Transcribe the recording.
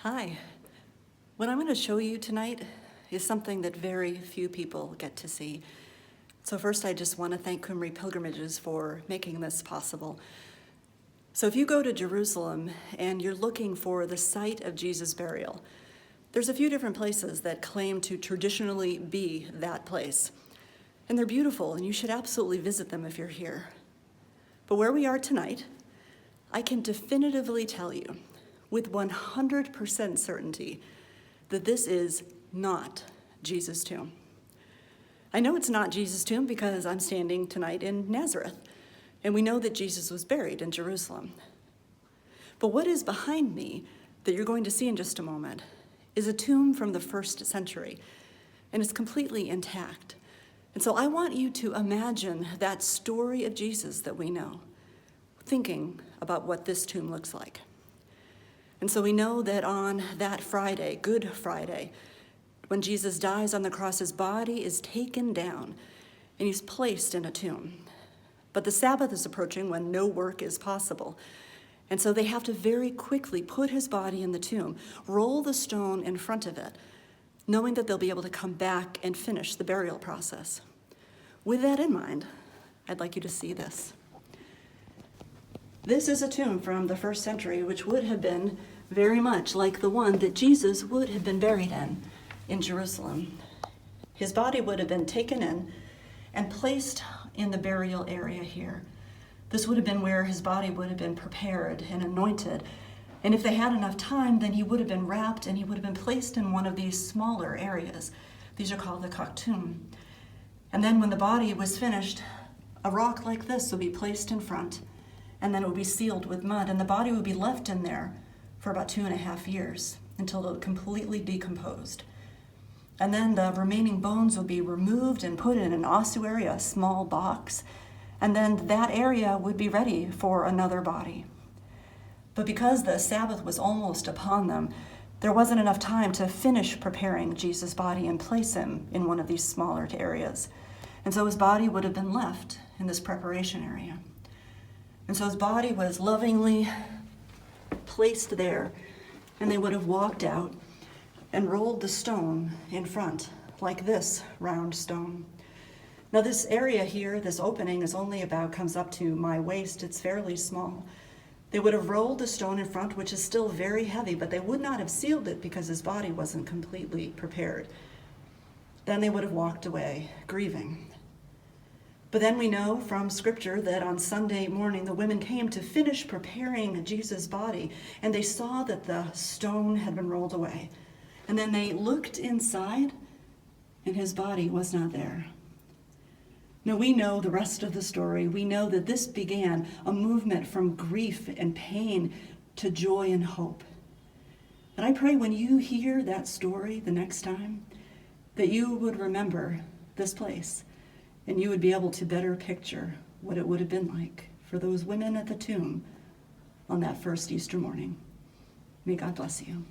Hi. What I'm going to show you tonight is something that very few people get to see. So first, I just want to thank Qumri Pilgrimages for making this possible. So if you go to Jerusalem and you're looking for the site of Jesus' burial, there's a few different places that claim to traditionally be that place. And they're beautiful, and you should absolutely visit them if you're here. But where we are tonight, I can definitively tell you with 100% certainty that this is not Jesus' tomb. I know it's not Jesus' tomb because I'm standing tonight in Nazareth, and we know that Jesus was buried in Jerusalem. But what is behind me that you're going to see in just a moment is a tomb from the 1st century, and it's completely intact. And so I want you to imagine that story of Jesus that we know, thinking about what this tomb looks like. And so we know that on that Friday, Good Friday, when Jesus dies on the cross, his body is taken down and he's placed in a tomb. But the Sabbath is approaching when no work is possible. And so they have to very quickly put his body in the tomb, roll the stone in front of it, knowing that they'll be able to come back and finish the burial process. With that in mind, I'd like you to see this. This is a tomb from the 1st century, which would have been very much like the one that Jesus would have been buried in Jerusalem. His body would have been taken in and placed in the burial area here. This would have been where his body would have been prepared and anointed. And if they had enough time, then he would have been wrapped and he would have been placed in one of these smaller areas. These are called the tomb. And then when the body was finished, a rock like this would be placed in front, and then it would be sealed with mud, and the body would be left in there for about 2.5 years until it completely decomposed. And then the remaining bones would be removed and put in an ossuary, a small box, and then that area would be ready for another body. But because the Sabbath was almost upon them, there wasn't enough time to finish preparing Jesus' body and place him in one of these smaller areas. And so his body would have been left in this preparation area. And so his body was lovingly placed there, and they would have walked out and rolled the stone in front, like this round stone. Now this area here, this opening, comes up to my waist. It's fairly small. They would have rolled the stone in front, which is still very heavy, but they would not have sealed it because his body wasn't completely prepared. Then they would have walked away, grieving. But then we know from Scripture that on Sunday morning, the women came to finish preparing Jesus' body, and they saw that the stone had been rolled away. And then they looked inside, and his body was not there. Now we know the rest of the story. We know that this began a movement from grief and pain to joy and hope. And I pray when you hear that story the next time, that you would remember this place, and you would be able to better picture what it would have been like for those women at the tomb on that first Easter morning. May God bless you.